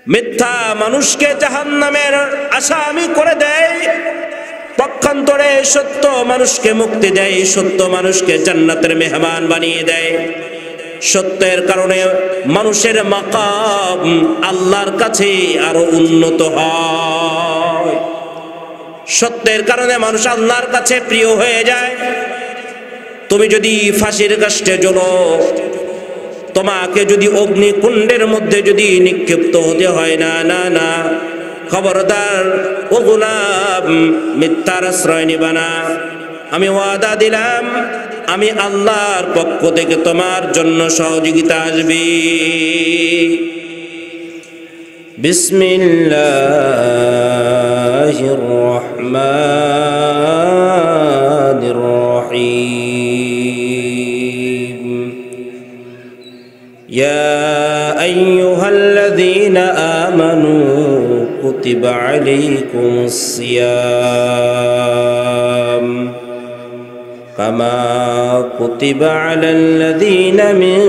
মিথ্যা মানুষকে জাহান্নামের আসামি করে দেয়, পক্ষান্তরে সত্য মানুষকে মুক্তি দেয়, সত্য মানুষকে জান্নাতের মেহমান বানিয়ে দেয়। সত্যের কারণে মানুষের মাকাম আল্লাহর কাছে আরো উন্নত হয়। সত্যের কারণে মানুষ আল্লাহর কাছে প্রিয় হয়ে যায়। তুমি যদি ফাঁসির কাষ্টে জ্বলো, তোমাকে যদি অগ্নিকুণ্ডের মধ্যে যদি নিক্ষিপ্ত হতে হয়, না না না, খবরদার ও গোলাম, মিথ্যার আশ্রয় নিবা না। আমি ওয়াদা দিলাম, আমি আল্লাহর পক্ষ থেকে তোমার জন্য সহযোগিতা আসবে। বিসমিল্লাহির রহমানির রহিম। ইয়া আইয়ুহাল্লাযীনা আমানু কুতিবা আলাইকুমুস সিয়াম কামা কুতিবা আলাল্লাযীনা মিন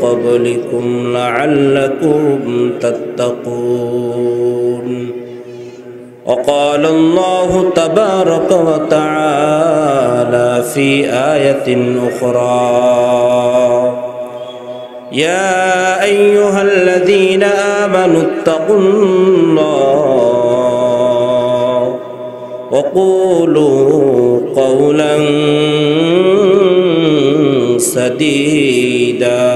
ক্বাবলিকুম লাআল্লাকুম তাত্তাকুন। وقال الله تبارك وتعالى في آية أخرى: يا أيها الذين آمنوا اتقوا الله وقولوا قولا سديدا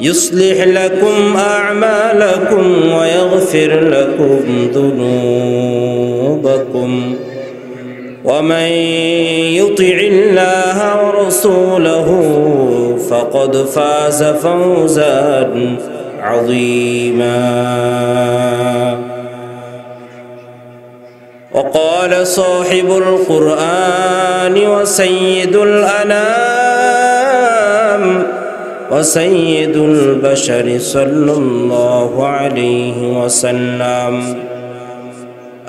يصلح لكم أعمالكم ويغفر لكم ذنوبكم ومن يطع الله ورسوله فقد فاز فوزا عظيما. وقال صاحب القرآن وسيد الأنام وسيد البشر صلى الله عليه وسلم: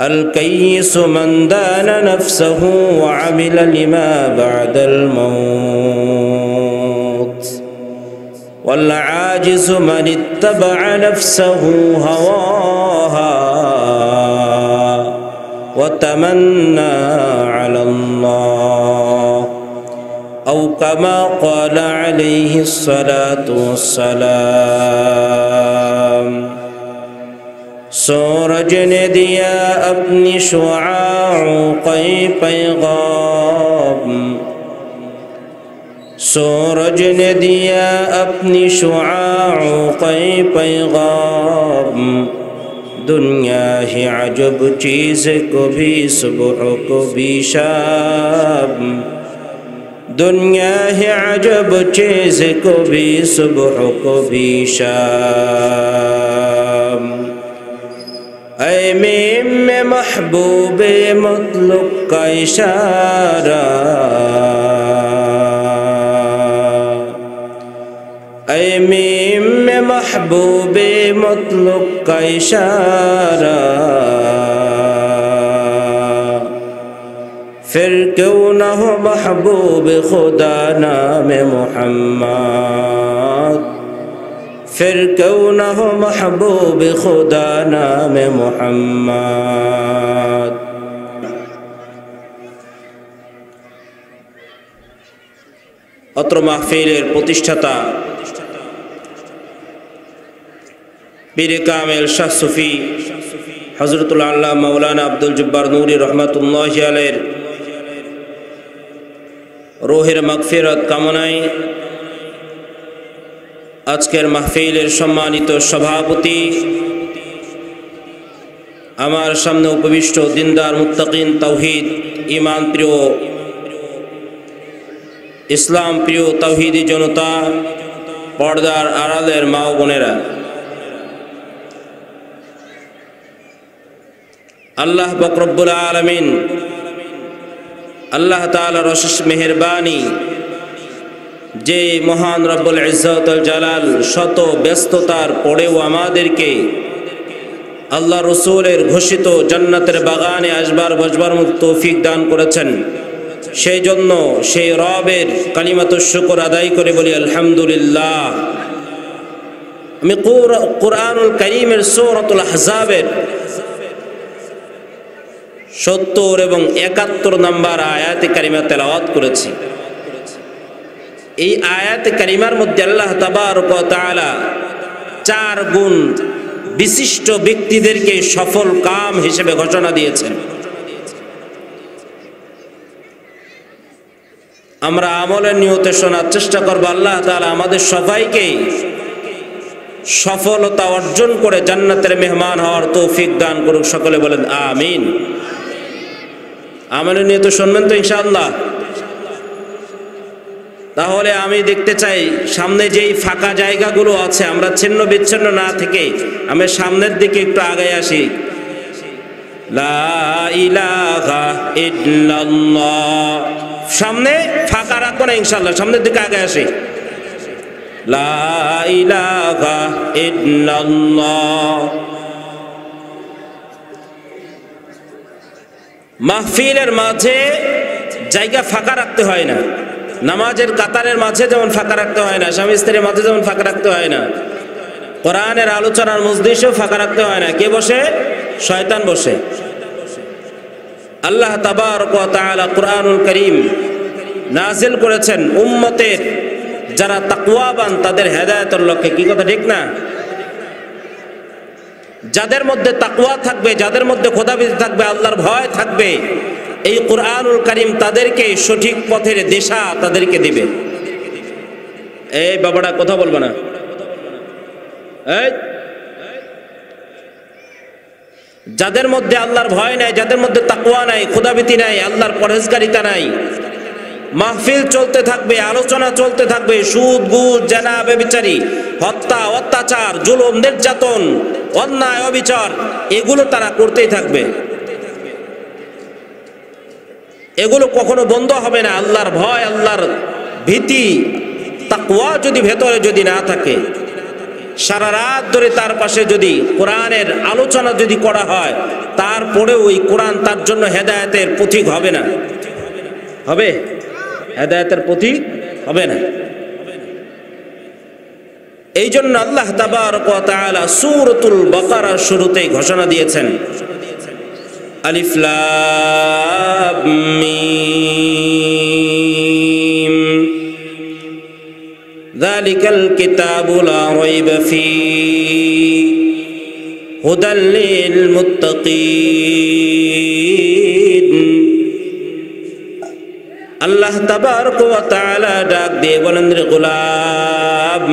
الكيس من دان نفسه وعمل لما بعد الموت، والعاجز من اتبع نفسه هواها وتمنى على الله، أو كما قال عليه الصلاة والسلام: सूरज ने दिया अपनी शुआओं के पैगाम, सूरज ने दिया अपनी शुआओं के पैगाम, दुनिया है अजब चीज़ को भी सुबह को भी शाम, दुनिया है अजब चीज़ को भी सुबह को भी शाम। ऐ मीम में महबूबे मतलुक का इशारा, ऐ मीम में महबूबे मतलुक का इशारा, फिर क्यों न हो महबूब खुदा नाम मोहम्मद, फिर क्यों न हो महबूब खुदा नाम मोहम्मद। अत्र महफिलेर प्रतिष्ठाता पीर कामिल शाह सूफी हजरतुल आल्लामा मौलाना अब्दुल जब्बार नूरी रहमतुल्लाहि अलैहिर रूहेर मगफिरत कामनाय आजकेर महफिलेर सम्मानित सभापति आमार सामने उपविष्ट दिनदार मुत्ताकिन तौहीद ईमान प्रिय इस्लाम प्रिय तौहीदी जनता पर्दार आड़ालेर मा ओ बोनेरा अल्लाह पाक रब्बुल आलामीन अल्लाह ताआलार अशेष मेहरबानी जे महान रब्बुल इज्जत अल जालाल शत व्यस्ततार परेও आमादेरके अल्लाह रसूलेर घोषित जन्नतेर बागाने आसबार बसबार मतो तौफिक दान करेছেন। সেই জন্য সেই রবের কালিমাতুশ শুকর আদায় করে বলি আলহামদুলিল্লাহ। আমি কুরআনুল কারীমের সূরাতুল আহজাবের 70 এবং 71 নম্বর আয়াতে কারিমা তেলাওয়াত করেছি। এই আয়াতে কারিমার মধ্যে আল্লাহ তাবারক ওয়া তাআলা 4 গুণ বিশিষ্ট ব্যক্তিদেরকে সফল কাম হিসেবে ঘোষণা দিয়েছেন। আমরা আমলের নিয়তে শোনার চেষ্টা করব। আল্লাহ তাআলা আমাদের সবাইকে সফলতা অর্জন করে জান্নাতের মেহমান হওয়ার তৌফিক দান করুক। সকলে বলেন আমিন। আমলের নিয়তে শুনবেন তো ইনশাআল্লাহ? তাহলে আমি দেখতে চাই সামনে যেই ফাঁকা জায়গাগুলো আছে আমরা ছিন্ন বিচ্ছিন্ন না থেকে আমি সামনের দিকে একটু আগায় আসি। লা ইলাহা ইল্লাল্লাহ, সামনে ফাঁকা রাখবো না ইনশাআল্লাহ, সামনের দিকে আগায় আসি। লা ইলাহা ইল্লাল্লাহ। মাহফিলের মাঝে জায়গা ফাঁকা রাখতে হয় না, নামাজের কাতারের মাঝে যেমন ফাঁকা রাখতে হয় না, স্বামী স্ত্রীর মাঝে যেমন ফাঁকা রাখতে হয় না, কোরআনের আলোচনার মজলিসেও ফাঁকা রাখতে হয় না। কে বসে? শয়তান বসে। আল্লাহ তাবারক ওয়া তাআলা কুরআনুল কারীম নাযিল করেছেন উম্মতের যারা তাকওয়াবান তাদের হেদায়েতের লক্ষ্যে। কি কথা ঠিক না? যাদের মধ্যে তাকওয়া থাকবে, যাদের মধ্যে খোদাভীতি থাকবে, আল্লাহর ভয় থাকবে, এই কুরআনুল কারীম তাদেরকে সঠিক পথের দিশা তাদেরকে দিবে। এই বাবাটা কথা বলবে না। এই যাদের মধ্যে আল্লাহর ভয় নাই, যাদের মধ্যে তাকওয়া নাই, খোদাভীতি নাই, আল্লাহর পরহেজগারিতা নাই, মাহফিল চলতে থাকবে, আলোচনা চলতে থাকবে, সুদ ঘুষ জেনা ব্যভিচারী হত্যা অত্যাচার জুলুম নির্যাতন অন্যায় অবিচার এগুলো তারা করতেই থাকবে। এগুলো কখনো বন্ধ হবে না। আল্লাহর ভয়, আল্লাহর ভীতি, তাকওয়া যদি ভেতরে যদি না থাকে, সারা রাত ধরে তার পাশে যদি কোরআনের আলোচনা যদি করা হয়, তারপরেও ওই কোরআন তার জন্য হেদায়েতের পথিক হবে না। হবে? হেদায়েতের পথিক হবে না। এই জন্য আল্লাহ তাবারক ওয়া তাআলা সূরাতুল বাকারার শুরুতেই ঘোষণা দিয়েছেন, আলিফ লাম মিম যালিকাল কিতাবু লা রাইবা ফীহি হুদাল লিল মুত্তাকিন। আল্লাহ তাবারক ওয়া তাআলা ডাক দিয়ে বলেন, রে গোলাম,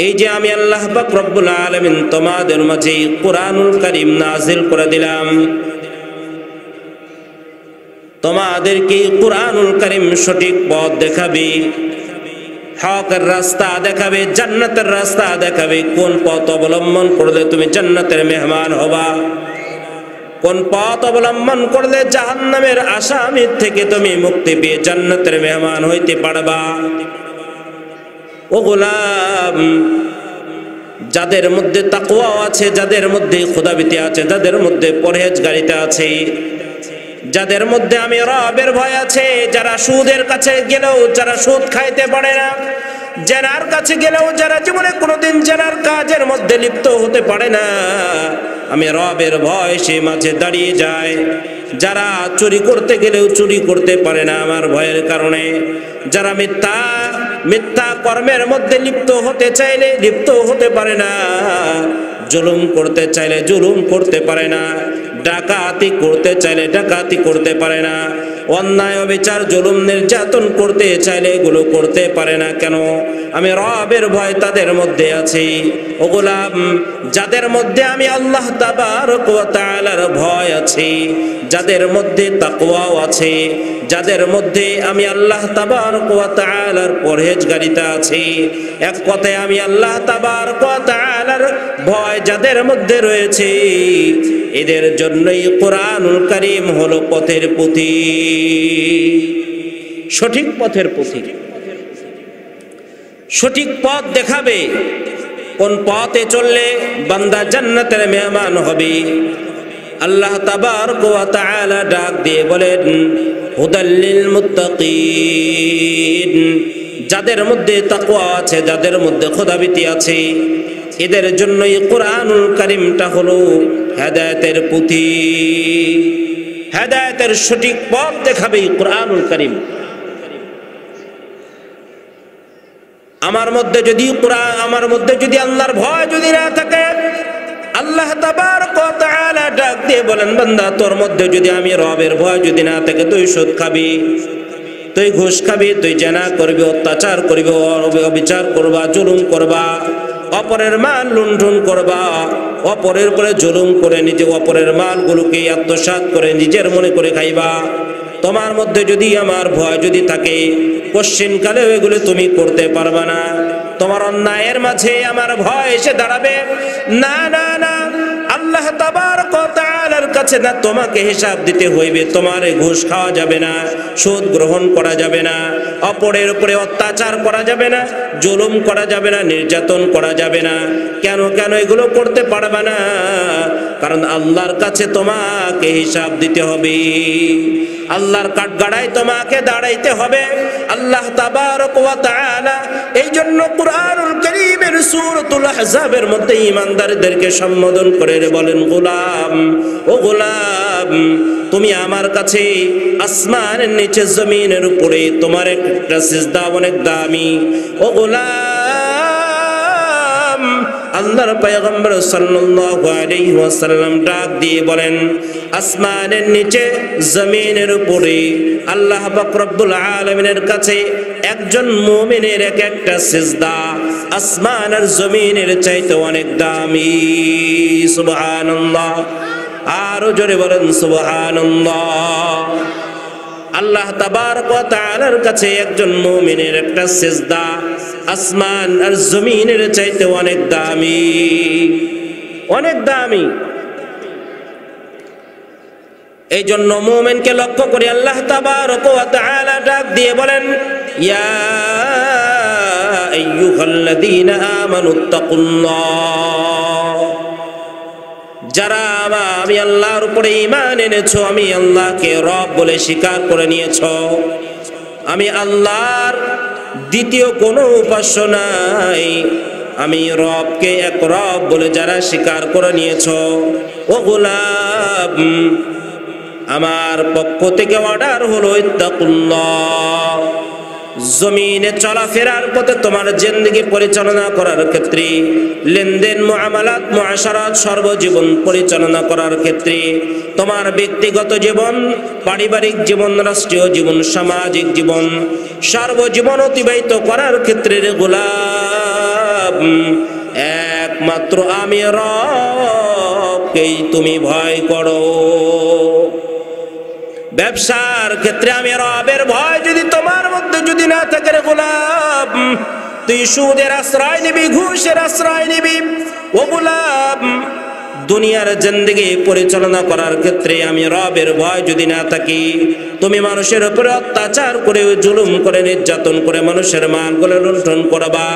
এই যে আমি আল্লাহ পাক রব্বুল আলামিন তোমাদের মাঝে কুরআনুল কারীম নাযিল করে দিলাম, তোমাদেরকে কুরআনুল কারীম সঠিক পথ দেখাবে, হকের রাস্তা দেখাবে, জান্নাতের রাস্তা দেখাবে। কোন পথ অবলম্বন করলে তুমি জান্নাতের মেহমান হবা, কোন পথ অবলম্বন করলে জাহান্নামের আসামি থেকে তুমি মুক্তি পেয়ে জান্নাতের মেহমান হইতে পারবা। ও গোলাম, যাদের মধ্যে তাকওয়া আছে, যাদের মধ্যে খোদাভীতি আছে, যাদের মধ্যে পরহেজগারিতা আছে, যাদের মধ্যে আমি রবের ভয় আছে, যারা সুদের কাছে গেলেও যারা সুদ খাইতে পারে না, জেনার কাছে গেলেও যারা জীবনে কোনোদিন জেনার কাজের মধ্যে লিপ্ত হতে পারে না, আমি রবের ভয় সে মাঝে দাঁড়িয়ে যায়, যারা চুরি করতে গেলেও চুরি করতে পারে না আমার ভয়ের কারণে, যারা মিথ্যা কর্মের মধ্যে লিপ্ত হতে চাইলে লিপ্ত হতে পারে না, জুলুম করতে চাইলে জুলুম করতে পারে না, ডাকাতি করতে চাইলে ডাকাতি করতে পারে না, অন্যায় অবিচার জুলুম নির্যাতন করতে চাইলে এগুলো করতে পারে না। কেন? আমি রবের ভয় তাদের মধ্যে আছে। ও গোলাম, যাদের মধ্যে আমি আল্লাহ তাবারক ওয়া তাআলার ভয় আছে, যাদের মধ্যে তাকওয়াও আছে, যাদের মধ্যে আমি আল্লাহ তাবারক ওয়া তাআলার পরহেজগারিতা আছে, এক কথায় আমি আল্লাহ তাবারক ওয়া তাআলার ভয় যাদের মধ্যে রয়েছে, এদের জন্যই কুরআনুল কারীম হলো পথের পথিক, সঠিক পথের পথিক। সঠিক পথ দেখাবে, কোন পথে চললে বান্দা জান্নাতের মেহমান হবে। আল্লাহ তাবারক ওয়া তাআলা ডাক দিয়ে বলেন, হুদাল লিল মুত্তাকিন, যাদের মধ্যে তাকওয়া আছে, যাদের মধ্যে খোদাভীতি আছে, এদের জন্যই কোরআনুল কারীমটা হলো হেদায়েতের পুঁথি। হেদায়েতের সঠিক পথ দেখাবে কোরআনুল কারীম। আমার মধ্যে যদি আল্লাহর ভয় যদি না থাকে, আল্লাহ তাবারক ওয়া তাআলা ডাক দিয়ে বলেন, বান্দা তোর মধ্যে যদি আমি রবের ভয় যদি না থাকে, তুই সুদ খাবি, তুই ঘুষ খাবি, তুই জেনা করবি, অত্যাচার করবি, অবিচার করবা, জুলুম করবা, অপরের মাল লুণ্ঠন করবা, অপরের উপরে জুলুম করে নিজে অপরের মালগুলোকে আত্মসাৎ করে নিজের মনে করে খাইবা। তোমার মধ্যে যদি আমার ভয় যদি থাকে, পশ্চিমকালেও এগুলো তুমি করতে পারবা না। তোমার অন্যায়ের মাঝে আমার ভয় এসে দাঁড়াবে না, না, না। আল্লাহ তাবারক ওয়া তাআলার কাছে না তোমাকে হিসাব দিতে হইবে। তোমার ঘুষ খাওয়া যাবে না, সুদ গ্রহণ করা যাবে না, অপরের উপরে অত্যাচার করা যাবে না, জুলুম করা যাবে না, নির্যাতন করা যাবে না। কেন এগুলো করতে পারবে না? কারণ আল্লাহর কাছে তোমাকে হিসাব দিতে হবে, আল্লাহর কাঠগড়ায় তোমাকে দাঁড়াইতে হবে। আল্লাহ তাবারক ওয়া তাআলা এই জন্য কুরআনুল কারীমের সূরাতুল আহজাবের মধ্যে ঈমানদারদেরকে সম্বোধন করে বলেন, গোলাম, ও গোলাম, তুমি আমার কাছে আসমানের নিচে জমিনের উপরে তোমার একটা সিজদা অনেক দামি। ও গোলাম, আল্লাহর পয়গম্বর সাল্লাল্লাহু আলাইহি ওয়াসাল্লাম ডাক দিয়ে বলেন, আসমানের নিচে জমিনের উপরে আল্লাহ পাক রব্বুল আলামিনের কাছে একজন মুমিনের এক একটা সিজদা আসমান আর জমিনের চাইতে অনেক দামি। সুবহানাল্লাহ, আরো জোরে বলেন সুবহানাল্লাহ। আল্লাহ তাবারক ওয়া তাআলার কাছে একজন মুমিনের একটা সিজদা আসমান আর জমিনের চাইতে অনেক দামি, অনেক দামি। এই জন্য মুমিনকে লক্ষ্য করে আল্লাহ তাবারক ওয়া তাআলা ডাক দিয়ে বলেন, ইয়া আইয়ুহাল্লাযীনা আমানুত্তাকুল্লাহ, যারা আমি আল্লাহর উপরে ঈমান এনেছো, আমি আল্লাহকে রব বলে স্বীকার করে নিয়েছো, আমি আল্লাহর দ্বিতীয় কোনো উপাস্য নাই, আমি রবকে এক রব বলে যারা স্বীকার করে নিয়েছো, ও গোলাম, আমার পক্ষ থেকে অর্ডার হলো ইত্তাকুল্লাহ। জমিনে চলাফেরার পথে তোমার জিন্দেগি পরিচালনা করার ক্ষেত্রে, লেনদেন, মুআমালাত, মুআশারাত, সর্বজীবন পরিচালনা করার ক্ষেত্রে, তোমার ব্যক্তিগত জীবন, পারিবারিক জীবন, রাষ্ট্রীয় জীবন, সামাজিক জীবন, সর্বজীবন অতিবাহিত করার ক্ষেত্রে রে গোলাম, একমাত্র আমি রবকেই তুমি ভয় করো। ব্যবসার ক্ষেত্রে আমি রবের ভয় যদি তোমার মধ্যে যদি না থাকে রে গোলাম, তুই সুদের আশ্রয় নিবি, ঘুষের আশ্রয় নিবি। ও গোলাম, দুনিয়ার জিন্দেগি পরিচালনা করার ক্ষেত্রে আমি রবের ভয় যদি না থাকি, তুমি মানুষের উপরে অত্যাচার করে, জুলুম করে, নির্যাতন করে মানুষের মালগুলো লুণ্ঠন করবা,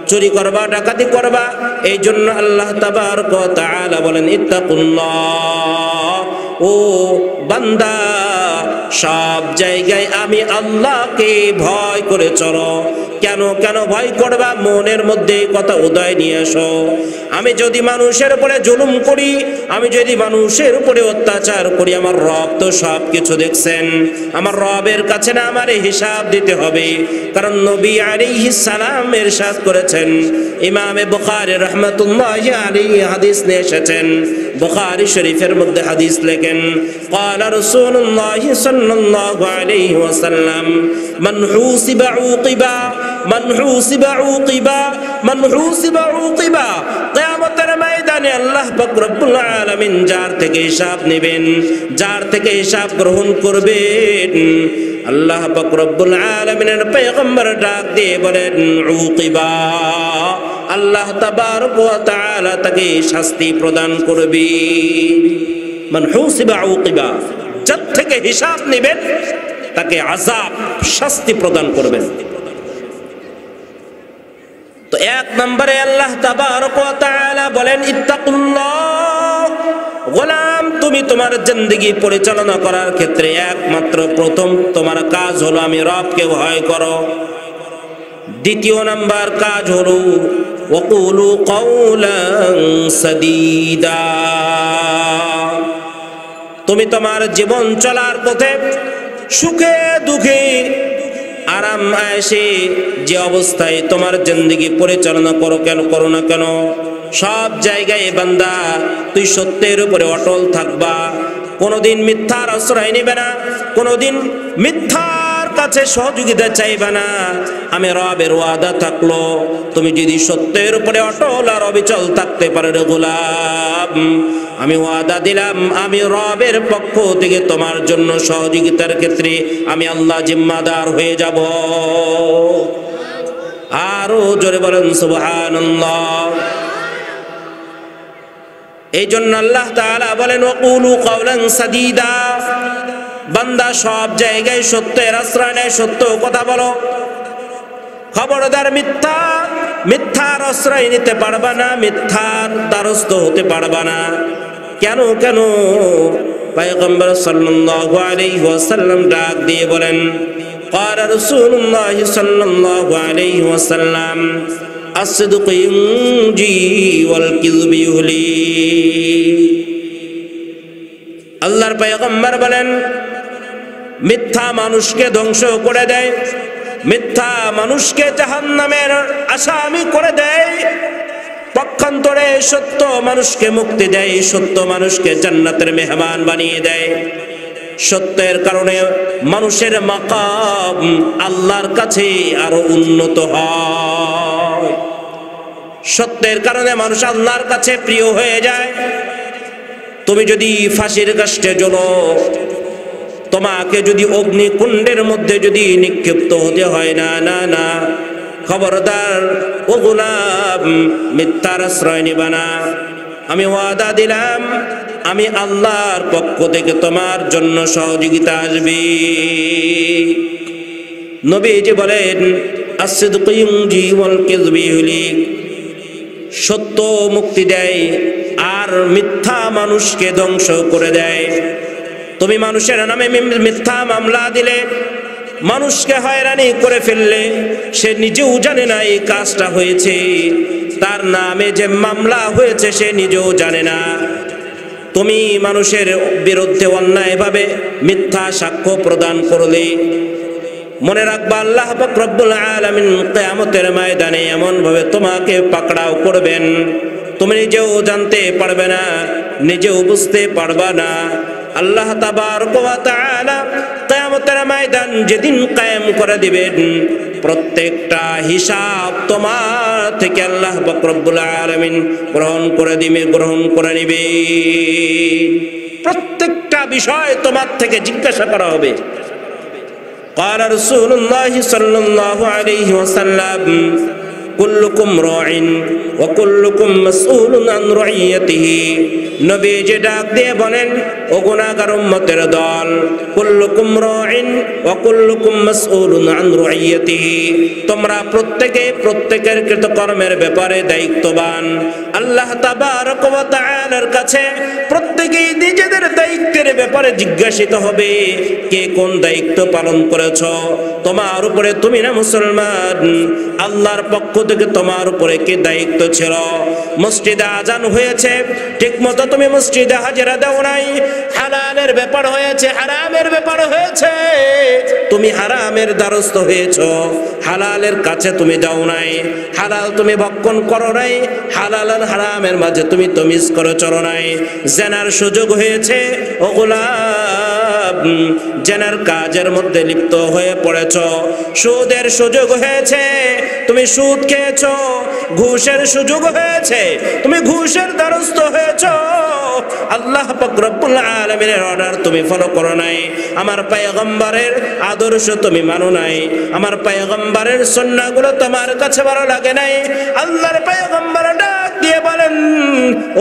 চুরি করবা, ডাকাতি করবা। এই জন্য আল্লাহ তাবারক ওয়া তাআলা বলেন, ইত্তাকুল্লাহ, ও বান্দা, সব জায়গায় আমি আল্লাহকে ভয় করে চলো। কেন ভয় করবা? মনের মধ্যে কথা উদয় নিয়ে আসো। আমি যদি মানুষের উপরে জুলুম করি, আমি যদি মানুষের উপরে অত্যাচার করি, আমার রব তো সব কিছু দেখছেন। আমার রবের কাছে না আমার হিসাব দিতে হবে। কারণ নবী আলাইহিস সালাম ইরশাদ করেছেন, ইমামে বুখারী রাহমাতুল্লাহি আলাইহি হাদিস নিয়ে এসেছেন, বুখারী শরীফের মধ্যে হাদিস লেখেন, قال رسول الله صلى الله عليه وسلم من حوسب عوقبا من حوسب عوقبا من حوسب عوقبا। কিয়ামতের ময়দানে আল্লাহ পাক রব্বুল আলামিন যার থেকে হিসাব নেবেন, যার থেকে হিসাব গ্রহণ করবেন, আল্লাহ পাক রব্বুল আলামিনের পয়গম্বর ডাক দিয়ে বলেন, উকিবা, আল্লাহ তাবারক ওয়া তাআলা তাকে শাস্তি প্রদান করবে। মান হুসিবা উকিবা, যার থেকে হিসাব নেবেন তাকে আযাব, শাস্তি প্রদান করবেন। তো এক নম্বরে আল্লাহ তাবারক ওয়া তাআলা বলেন, ইত্তাকুল্লাহ, গোলাম, তুমি তোমার জিন্দেগি পরিচালনা করার ক্ষেত্রে একমাত্র প্রথম তোমার কাজ হলো আমি রবকে ভয় করো। দ্বিতীয় নাম্বার কাজ হলো ওয়াকুলু কাওলান সাদীদা। তুমি তোমার জীবন চলার পথে সুখে দুঃখে আরাম আয়েশে যে অবস্থায় তোমার জিন্দেগি পরিচালনা করো না কেন, সব জায়গায় বান্দা তুই সত্যের উপরে অটল থাকবা। কোনোদিন মিথ্যার আশ্রয় নিবে না, কোনোদিন মিথ্যার কাছে সহযোগিতা চাইবে না। আমি রবের ওয়াদা থাকলো, তুমি যদি সত্যের উপরে অটল আর অবিচল থাকতে পারো রে গোলাম, আমি ওয়াদা দিলাম আমি রবের পক্ষ থেকে তোমার জন্য সহযোগিতার ক্ষেত্রে আমি আল্লাহ জিম্মাদার হয়ে যাব। আরো জোরে বলেন সুবহানাল্লাহ। এই জন্য আল্লাহ তাআলা বলেন ওয়াকুলু কাওলান সাদীদা, বান্দা সব জায়গায় সত্যের আশ্রয় নেয়, সত্য কথা বলো। খবরদার মিথ্যার আশ্রয় নিতে পারবা না, মিথ্যার দ্বারস্থ হতে পারবা না। কেন পয়গম্বর সাল্লাল্লাহু আলাইহি ওয়াসাল্লাম ডাক দিয়ে বলেন, ক্বালা রাসূলুল্লাহ সাল্লাল্লাহু আলাইহি ওয়াসাল্লাম as-sidqu yunji wal kidhbu yuhli। আল্লাহর পয়গম্বর বলেন, মিথ্যা মানুষকে ধ্বংস করে দেয়, মিথ্যা মানুষকে জাহান্নামের আসামি করে দেয়, পক্ষান্তরে সত্য মানুষকে মুক্তি দেয়, সত্য মানুষকে জান্নাতের মেহমান বানিয়ে দেয়। সত্যের কারণে মানুষের মাকাম আল্লাহর কাছে আরো উন্নত হয়। সত্যের কারণে মানুষ আল্লাহর কাছে প্রিয় হয়ে যায়। তুমি যদি ফাঁসির কাষ্টে জ্বলো, তোমাকে যদি অগ্নিকুণ্ডের মধ্যে যদি নিক্ষিপ্ত হতে হয়, না, খবরদার ও গোলাম, মিথ্যার আশ্রয় নিবা না। আমি ওয়াদা দিলাম আমি আল্লাহর পক্ষ থেকে তোমার জন্য সহযোগিতা আসবে। নবীজি বলেন as-sidqu yunji wal kidhbu yuhli, সত্য মুক্তি দেয় আর মিথ্যা মানুষকে ধ্বংস করে দেয়। তুমি মানুষের নামে মিথ্যা মামলা দিলে, মানুষকে হয়রানি করে ফেললে, সে নিজেও জানে না এই কাজটা হয়েছে, তার নামে যে মামলা হয়েছে সে নিজেও জানে না। তুমি মানুষের বিরুদ্ধে অন্যায়ভাবে মিথ্যা সাক্ষ্য প্রদান করলে, মনে রাখবা আল্লাহ পাক রব্বুল আলামিন কিয়ামতের ময়দানে এমন ভাবে তোমাকে পাকড়াও করবেন, তুমি নিজেও জানতে পারবে না, নিজেও বুঝতে পারবা না। আল্লাহ তাবারক ওয়া তাআলা কিয়ামতের ময়দান যেদিন কায়েম করে দিবেন, প্রত্যেকটা হিসাব তোমার থেকে আল্লাহ পাক রব্বুল আলামিন গ্রহণ করে নিবে। প্রত্যেকটা বিষয় তোমার থেকে জিজ্ঞাসা করা হবে। قال رسول الله صلى الله عليه وسلم কুল্লুকুম রাইন ওয়া কুল্লুকুম মাসউলুন আন রাইয়াতিহি। নবীজি ডাক দিয়ে বলেন, ও গুনাহগার উম্মতের দল, কুল্লুকুম রাইন ওয়া কুল্লুকুম মাসউলুন আন রাইয়াতিহি, তোমরা প্রত্যেকের কৃতকর্মের ব্যাপারে দায়িত্ববান। আল্লাহ তাবারক ওয়া তাআলার কাছে প্রত্যেকেই নিজেদের দায়িত্বের ব্যাপারে জিজ্ঞাসিত হবে, কে কোন দায়িত্ব পালন করেছ। তোমার উপরে তুমি না মুসলমান, আল্লাহর পক্ষ থেকে তোমার উপরে কি দায়িত্ব ছিল। মসজিদে আজান হয়েছে, ঠিক মতো তুমি মসজিদে হাজিরা দাও নাই। হালালের ব্যাপার হয়েছে, হারামের ব্যাপার হয়েছে, তুমি হারামের দ্বারস্থ হয়েছ, হালালের কাছে তুমি যাও নাই। হালাল তুমি ভক্ষণ করো নাই, হালাল আর হারামের মাঝে তুমি তমিজ করে চলো নাই। জেনার সুযোগ হয়েছে, ও গোলাম, জেনার কাজের মধ্যে লিপ্ত হয়ে পড়েছ। সুদের সুযোগ হয়েছে, তুমি সুদ খেয়েছ। ঘুষের সুযোগ হয়েছে, তুমি ঘুষের দ্বারস্থ হয়েছ। আল্লাহ পাক রব্বুল আলামিনের অর্ডার তুমি ফলো করো নাই। আমার পয়গম্বরের আদর্শ তুমি মানো নাই। আমার পয়গম্বরের সুন্নাহগুলো তোমার কাছে ভালো লাগে নাই। আল্লাহর পয়গম্বর ডাক দিয়ে বলেন,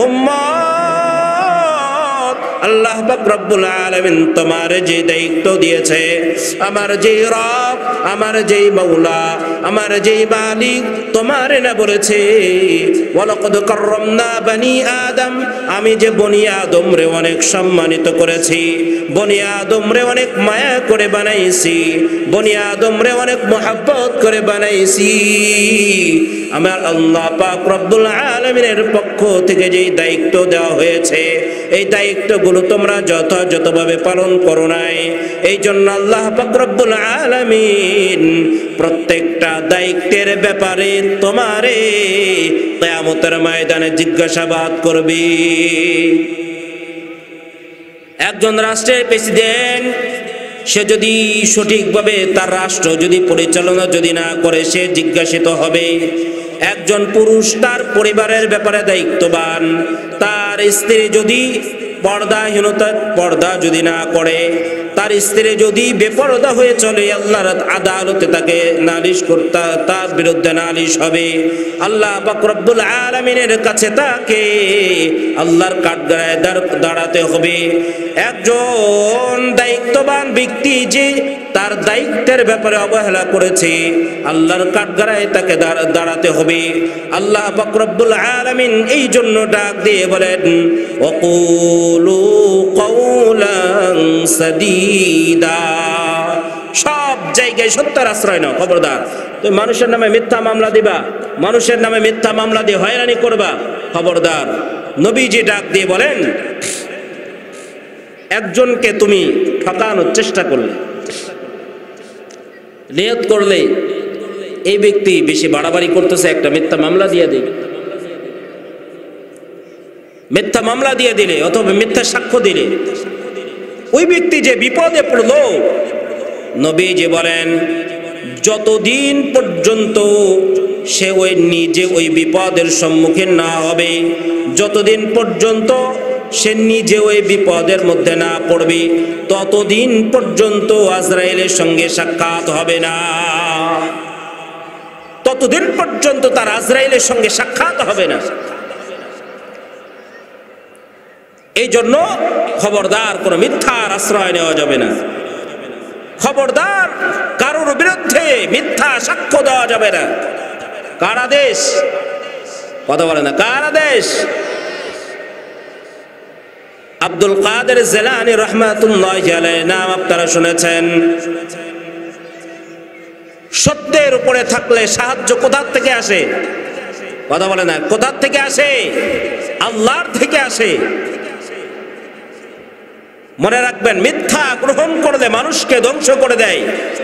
উম্মত, আল্লাহ পাক রব্বুল আলামিন তোমার যে দায়িত্ব দিয়েছে, আমার যে রব, আমার যে মাওলা, আমার যে মালিক তোমার না বলেছে ওয়ালাকাদ কাররামনা বনি আদম, আমি যে বনি আদম রে অনেক সম্মানিত করেছি, বনি আদম রে অনেক মায়া করে বানাইছি, বনি আদম রে অনেক মহব্বত করে বানাইছি। আমার আল্লাহ পাক রব্বুল আলামিনের পক্ষ থেকে যে দায়িত্ব দেওয়া হয়েছে, এই দায়িত্বগুলো তোমরা যথাযথভাবে পালন করো নাই। এই জন্য আল্লাহ পাক রব্বুল আলামিন প্রত্যেকটা দায়িত্বের ব্যাপারে তোমারে কিয়ামতের ময়দানে জিজ্ঞাসাবাদ করবে। একজন রাষ্ট্রের প্রেসিডেন্ট, সে যদি সঠিকভাবে তার রাষ্ট্র যদি পরিচালনা যদি না করে, সে জিজ্ঞাসিত হবে। একজন পুরুষ তার পরিবারের ব্যাপারে দায়িত্ববান, তার স্ত্রী যদি পর্দা যদি না করে, তার স্ত্রী যদি বেপরদা হয়ে চলে, আল্লাহর আদালতে তাকে নালিশ করতে, তার বিরুদ্ধে নালিশ হবে। আল্লাহ পাক রব্বুল আলামিনের কাছে তাকে আল্লাহর কাঠগড়ায় দাঁড়াতে হবে। একজন দায়িত্ববান ব্যক্তি যে তার দায়িত্বের ব্যাপারে অবহেলা করেছে, আল্লাহর কাঠগড়ায় তাকে দাঁড়াতে হবে। আল্লাহ পাক রব্বুল আলামিন এই জন্য ডাক দিয়ে বলেন ওয়াকুলু কাওলান সাদীদা, সব জায়গায় সত্যের আশ্রয় নাও। খবরদার, তুমি মানুষের নামে মিথ্যা মামলা দিবা, মানুষের নামে মিথ্যা মামলা দিয়ে হয়রানি করবা, খবরদার। নবীজি ডাক দিয়ে বলেন, একজনকে তুমি ঠকানোর চেষ্টা করলে, নিয়ত করলে এই ব্যক্তি বেশি বাড়াবাড়ি করতেছে, একটা মিথ্যা মামলা দিয়ে দেই, মিথ্যা মামলা দিয়ে দিলে অথবা মিথ্যা সাক্ষ্য দিলে ওই ব্যক্তি যে বিপদে পড়লো, নবীজি বলেন যতদিন পর্যন্ত সে নিজে ওই বিপদের সম্মুখীন না হবে, যতদিন পর্যন্ত সে নিজে ওই বিপদের মধ্যে না পড়বে, ততদিন পর্যন্ত আজরাইলের সঙ্গে সাক্ষাৎ হবে না, ততদিন পর্যন্ত তার আজরাইলের সঙ্গে সাক্ষাৎ হবে না। এই জন্য খবরদার, কোনো মিথ্যার আশ্রয় নেওয়া যাবে না। খবরদার, কারোর বিরুদ্ধে মিথ্যা সাক্ষ্য দেওয়া যাবে না। কার আদেশ? কথা বলে না, কার আদেশ? আব্দুল কাদের জিলানী রাহমাতুল্লাহি আলাইহি নাম আপনারা শুনেছেন। সত্যের উপরে থাকলে সাহায্য কোথা থেকে আসে? কথা বলে না, কোথা থেকে আসে? আল্লাহর থেকে আসে। মনে রাখবেন, মিথ্যা গ্রহণ করলে মানুষকে ধ্বংস করে দেয়,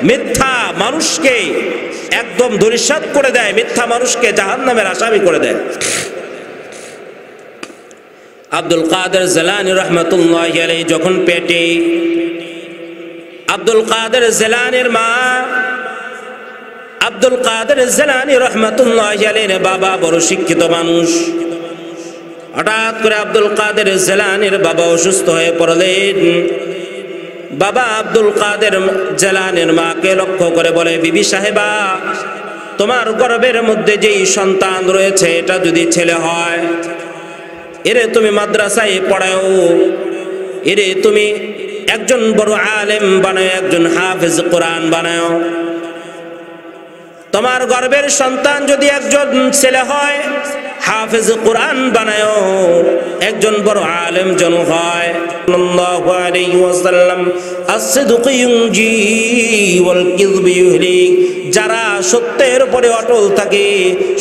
মিথ্যা মানুষকে একদম ধূলিসাৎ করে দেয়, মিথ্যা মানুষকে জাহান্নামের আসামি করে দেয়। আব্দুল কাদের জিলানী রাহমাতুল্লাহি আলাইহি যখন পেটে, আব্দুল কাদের জিলানীর মা আব্দুল কাদের জিলানী রাহমাতুল্লাহি আলাইহির বাবা বড় শিক্ষিত মানুষ। হঠাৎ করে আব্দুল কাদের জিলানীর বাবা অসুস্থ হয়ে পড়লেন। বাবা আব্দুল কাদের জিলানীর মাকে লক্ষ্য করে বলে, বিবি সাহেবা, তোমার গর্ভের মধ্যে যেই সন্তান রয়েছে, এটা যদি ছেলে হয়, এরে তুমি মাদ্রাসায় পড়াও, এরে তুমি একজন বড় আলেম বানাও, একজন হাফেজ কোরআন বানাও। তোমার গর্ভের সন্তান যদি একজন ছেলে হয়, হাফেজ কোরআন বানাও, একজন বড় আলেম যেন হয়। সাল্লাল্লাহু আলাইহি ওয়াসাল্লাম as-sidqu yunji wal kidhbu yuhlik, যারা সত্যের উপরে অটল থাকে,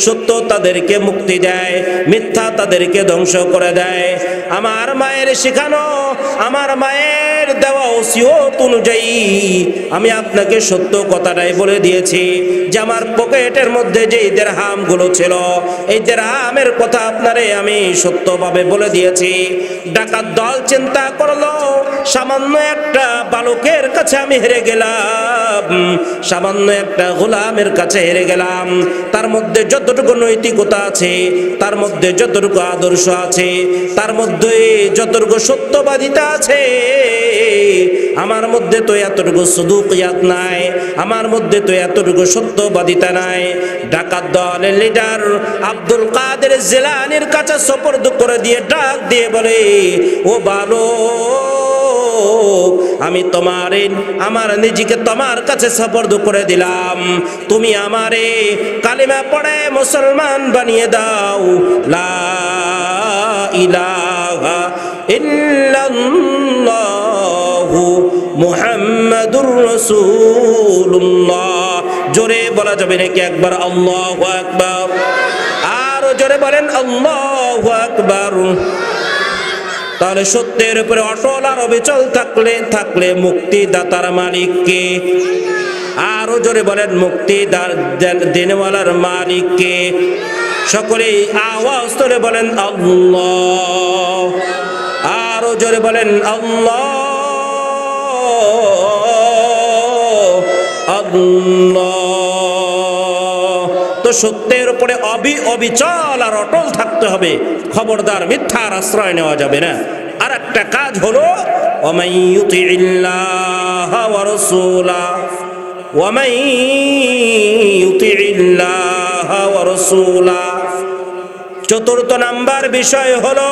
সত্য তাদেরকে মুক্তি দেয়, মিথ্যা তাদেরকে ধ্বংস করে দেয়। আমার মায়ের শেখানো, আমার মায়ের দেওয়া ওসিয়ত অনুযায়ী আমি আপনাকে সত্য কথাটাই বলে দিয়েছি যে আমার পকেটের মধ্যে যে দিরহামগুলো ছিল, এই দিরহামের কথা আপনারে আমি সত্যভাবে বলে দিয়েছি। ডাকাত দল চিন্তা করলো, সামান্য একটা বালকের কাছে আমি হেরে গেলাম, সামান্য একটা গোলামের কাছে হেরে গেলাম। তার মধ্যে যতটুকু নৈতিকতা আছে, তার মধ্যে যতটুকু আদর্শ আছে, তার মধ্যে যতটুকু সত্যবাদিতা আছে, আমার মধ্যে তো এতটুকু সদুকিয়াত নাই, আমার মধ্যে তো এতটুকু সত্যবাদিতা নাই। ডাকাত দলের লিডার আব্দুল কাদের জিলানীর কাছে সুপর্দ করে দিয়ে ডাক দিয়ে বলে, ও বালক, আমি আমার নিজেকে তোমার কাছে সুপর্দ করে দিলাম, তুমি আমারে কালিমা পড়ে মুসলমান বানিয়ে দাও। লা ইলাহা ইল্লাল্লাহু মুহাম্মাদুর রাসূলুল্লাহ। জোরে বলা যাবে নাকি একবার আল্লাহু আকবার? আর জোরে বলেন আল্লাহু আকবার। তাহলে সত্যের উপরে অটল আর অবিচল থাকলে মুক্তিদাতার মালিক কে? আরো জোরে বলেন মুক্তি দেনওয়ালার মালিক কে? সকলেই আওয়াজ করে বলেন আল্লাহ। আরো জোরে বলেন আল্লাহ আল্লাহ। তো সত্যের উপরে অবিচল আর অটল থাকতে হবে, খবরদার মিথ্যার আশ্রয় নেওয়া যাবে না। আর একটা কাজ হলো ওয়ামান ইউতিইল্লাহা ওয়া রাসূলাহু ওয়ামান ইউতিইল্লাহা ওয়া রাসূলাহু। চতুর্থ নাম্বার বিষয় হলো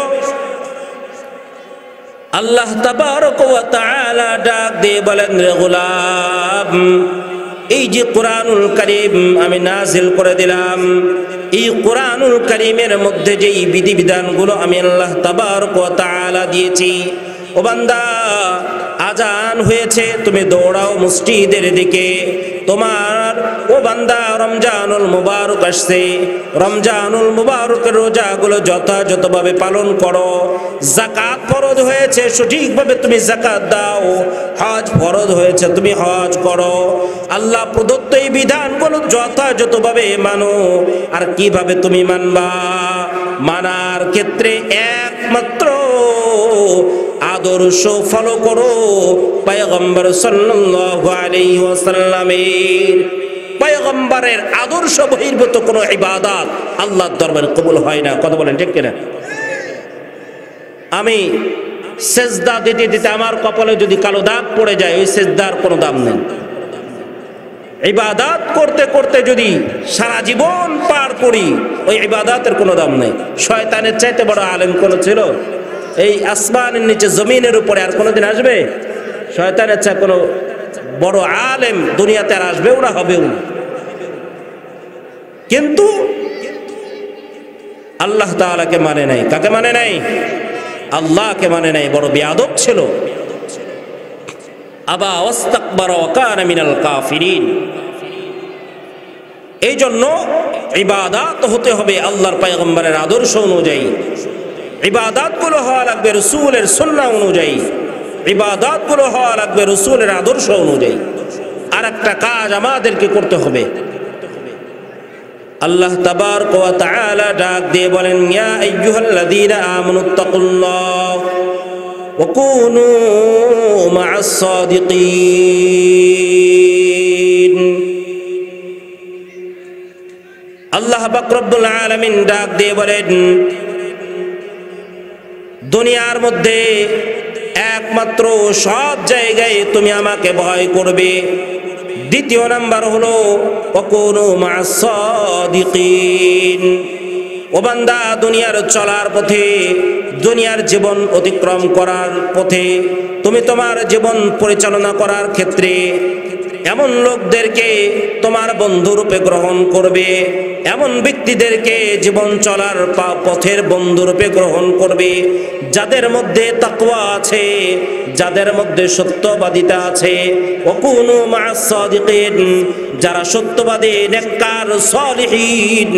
আল্লাহ তাবারক ওয়া তাআলা ডাক দিয়ে বলেন, রে গোলাম, এই যে কোরআনুল কারীম আমি নাজিল করে দিলাম, এই কোরআনুল কারীমের মধ্যে যেই বিধিবিধানগুলো আমি আল্লাহ তাবারক ওয়া তাআলা দিয়েছি, ও বান্দা আজান হয়েছে, তুমি দৌড়াও মসজিদের দিকে। তোমার ও বান্দা রমজানুল মুবারক আসছে, রমজানুল মুবারকের রোজাগুলো যথাযথভাবে পালন করো। যাকাত ফরজ হয়েছে, সঠিকভাবে তুমি যাকাত দাও। হজ ফরজ হয়েছে, তুমি হজ করো। আল্লাহ প্রদত্ত এই বিধানগুলো যথাযথভাবে মানো। আর কিভাবে তুমি মানবা? মানার ক্ষেত্রে একমাত্র আদর্শ ফলো করো পয়গম্বর সাল্লাল্লাহু আলাইহি ওয়াসাল্লামের। পয়গম্বরের আদর্শ বহির্ভূত কোনো ইবাদত আল্লাহর দরবারে কবুল হয় না। কথা বলেন ঠিক কিনা? আমি সেজদা দিতে দিতে আমার কপালে যদি কালো দাগ পড়ে যায়, ওই সেজদার কোনো দাম নেই। ইবাদত করতে করতে যদি সারা জীবন পার করি, ওই ইবাদতের কোনো দাম নেই। শয়তানের চাইতে বড় আলেম কোন ছিল? এই আসমানের নিচে জমিনের উপরে আর কোনোদিন আসবে? শয়তানের চাই কোনো বড় আলেম দুনিয়াতে আর আসবেও না, হবেও না। কিন্তু আল্লাহ তাআলাকে মানে নাই। কাকে মানে নাই? আল্লাহকে মানে নাই। বড় বেয়াদব ছিল। আবা ওয়াস্তাকবারা ওয়া কানা মিনাল কাফিরিন। এই জন্য ইবাদত হতে হবে আল্লাহর পয়গম্বরের আদর্শ অনুযায়ী। ইবাদতগুলো হওয়া লাগবে রাসূলের সুন্নাহ অনুযায়ী। ইবাদতগুলো হওয়া লাগবে রাসূলের আদর্শ অনুযায়ী। আর একটা কাজ আমাদেরকে করতে হবে। আল্লাহ তাবারক ওয়া তাআলা ডাক দিয়ে বলেন, ইয়া আইয়ুহাল্লাযীনা আমানুত্তাকুল্লাহ ওয়া কুনু মা'আস সাদিকিন। আল্লাহ পাক রব্বুল আলামিন ডাক দিয়ে বলেন, দুনিয়ার মধ্যে একমাত্র সব জায়গায় তুমি আমাকে ভয় করবে। দ্বিতীয় নাম্বার হলো ওয়াকুনু মা'আস সাদিকিন। ও বান্দা, দুনিয়ার চলার পথে, দুনিয়ার জীবন অতিক্রম করার পথে, তুমি তোমার জীবন পরিচালনা করার ক্ষেত্রে এমন লোকদেরকে তোমার বন্ধুরূপে গ্রহণ করবে, এমন ব্যক্তিদেরকে জীবন চলার পথের বন্ধুরূপে গ্রহণ করবে যাদের মধ্যে তাকওয়া আছে, যাদের মধ্যে সত্যবাদিতা আছে। ওয়াকুনু মা'আস সাদিকিন। যারা সত্যবাদী, নেককার, সালিহিন,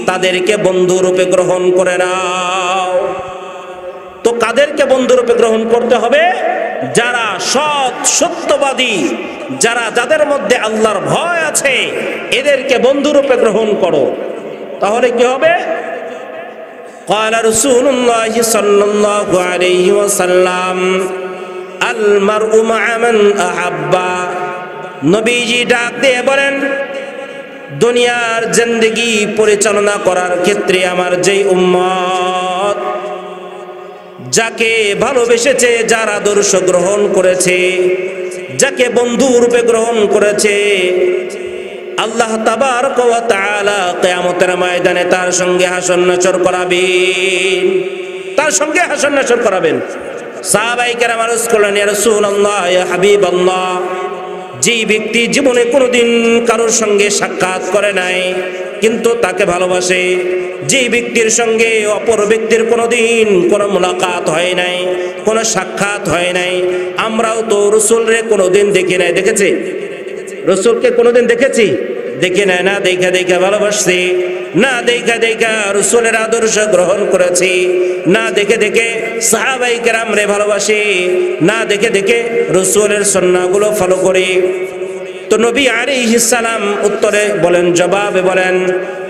তাদেরকে বন্ধুরূপে গ্রহণ করে নাও। তো কাদেরকে বন্ধুরূপে গ্রহণ করতে হবে? যারা সৎ, সত্যবাদী, যাদের মধ্যে আল্লাহর ভয় আছে, এদেরকে বন্ধুরূপে গ্রহণ করো। তাহলে কি হবে? قال رسول الله صلى الله عليه وسلم المرء مع من أحب। নবীজি ডাক দিয়ে বলেন, দুনিয়ার জিন্দেগি পরিচালনা করার ক্ষেত্রে আমার যেই উম্মত, যাকে ভালোবেসেছে, যার আদর্শ গ্রহণ করেছে, যাকে বন্ধু রূপে গ্রহণ করেছে, আল্লাহ তাবারক ওয়া তাআলা কিয়ামতের ময়দানে তার সঙ্গে হাসর নাসর করাবেন, তার সঙ্গে হাসর নাসর করাবেন। সাহাবায়ে কেরাম আরজ করলেন, ইয়া রাসূলুল্লাহ, ইয়া হাবিবাল্লাহ, যে ব্যক্তি জীবনে কোনোদিন কারোর সঙ্গে সাক্ষাৎ করে নাই কিন্তু তাকে ভালোবাসে, যে ব্যক্তির সঙ্গে অপর ব্যক্তির কোনোদিন কোনো মুলাকাত হয় নাই, কোনো সাক্ষাৎ হয় নাই, আমরাও তো রাসূলরে কোনোদিন দেখি নাই, দেখেছি? রাসূলকে কোনোদিন দেখেছি? দেখি নাই। না দেখা দেখা ভালোবাসছি, না দেখা দেখা রাসূলের আদর্শ গ্রহণ করেছি, না দেখে দেখে সাহাবায়ে কেরামরে ভালোবাসি, না দেখে দেখে রাসূলের সুন্নাহগুলো ফলো করি। তো নবী আলাইহিস সালাম উত্তরে বলেন, জবাবে বলেন,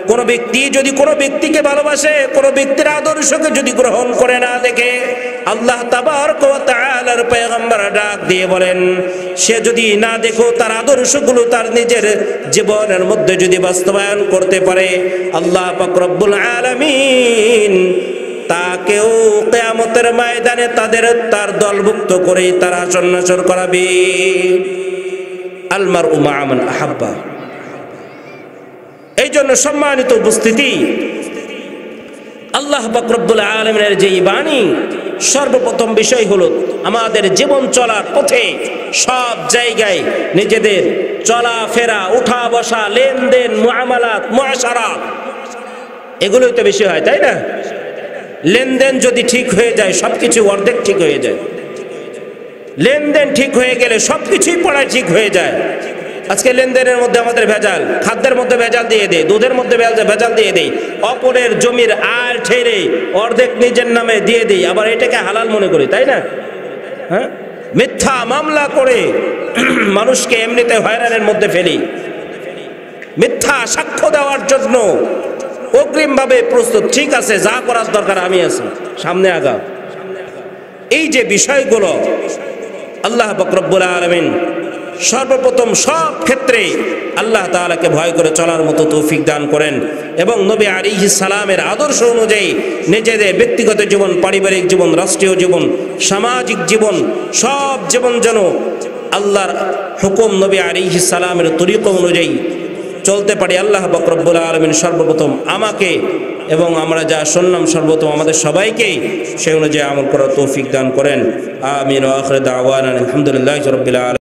কোন ব্যক্তি যদি কোনো ব্যক্তিকে ভালোবাসে, কোন ব্যক্তির আদর্শকে যদি গ্রহণ করে না দেখে, আল্লাহ তাবারক ওয়া তাআলার পয়গম্বর ডাক দিয়ে বলেন, সে যদি না দেখো তার আদর্শগুলো তার নিজের জীবনের মধ্যে যদি বাস্তবায়ন করতে পারে, আল্লাহ পাক রব্বুল আলামিন তাকেও কিয়ামতের ময়দানে তার দলভুক্ত করে তার হাসর নাসর করাবে। আল মারউ মা'a মান আহাব্বা। এই জন্য সম্মানিত উপস্থিতি, আল্লাহ পাক রব্বুল আলামিনের যে বাণী, সর্বপ্রথম বিষয় হলো আমাদের জীবন চলার পথে সব জায়গায় নিজেদের চলাফেরা, উঠা বসা, লেনদেন, মুআমালাত, মুআশারাত, এগুলোই তো বেশি হয়, তাই না? লেনদেন যদি ঠিক হয়ে যায় সবকিছু অর্ধেক ঠিক হয়ে যায়। লেনদেন ঠিক হয়ে গেলে সবকিছুই পড়ায় ঠিক হয়ে যায়। আজকে লেনদেনের মধ্যে আমাদের ভেজাল, খাদ্যের মধ্যে ভেজাল দিয়ে দেয়, দুধের মধ্যে ভেজাল দিয়ে দেয়, অপরের জমির আয় ঠেরে অর্ধেক নিজের নামে দিয়ে দেয়, আবার এটাকে হালাল মনে করি, তাই না? হ্যাঁ, মিথ্যা মামলা করে মানুষকে এমনিতে হয়রানির মধ্যে ফেলি, মিথ্যা সাক্ষ্য দেওয়ার জন্য অগ্রিমভাবে প্রস্তুত, ঠিক আছে যা করার দরকার আমি আছি, সামনে আগাও। এই যে বিষয়গুলো আল্লাহ পাক রব্বুল আলামিন সর্বপ্রথম সব ক্ষেত্রে আল্লাহ তাআলাকে ভয় করে চলার মতো তৌফিক দান করেন এবং নবী আলাইহিস সালামের আদর্শ অনুযায়ী নিজেদের ব্যক্তিগত জীবন, পারিবারিক জীবন, রাষ্ট্রীয় জীবন, সামাজিক জীবন, সব জীবন যেন আল্লাহর হুকুম, নবী আলাইহিস সালামের তরিকা অনুযায়ী চলতে পারি। আল্লাহ পাক রব্বুল আলামিন সর্বপ্রথম আমাকে এবং আমরা যা শুনলাম সর্বপ্রথম আমাদের সবাইকেই সেই অনুযায়ী আমল করার তৌফিক দান করেন। আমিন। ওয়া আখিরু দাওয়ানা আলহামদুলিল্লাহি রাব্বিল আলামিন।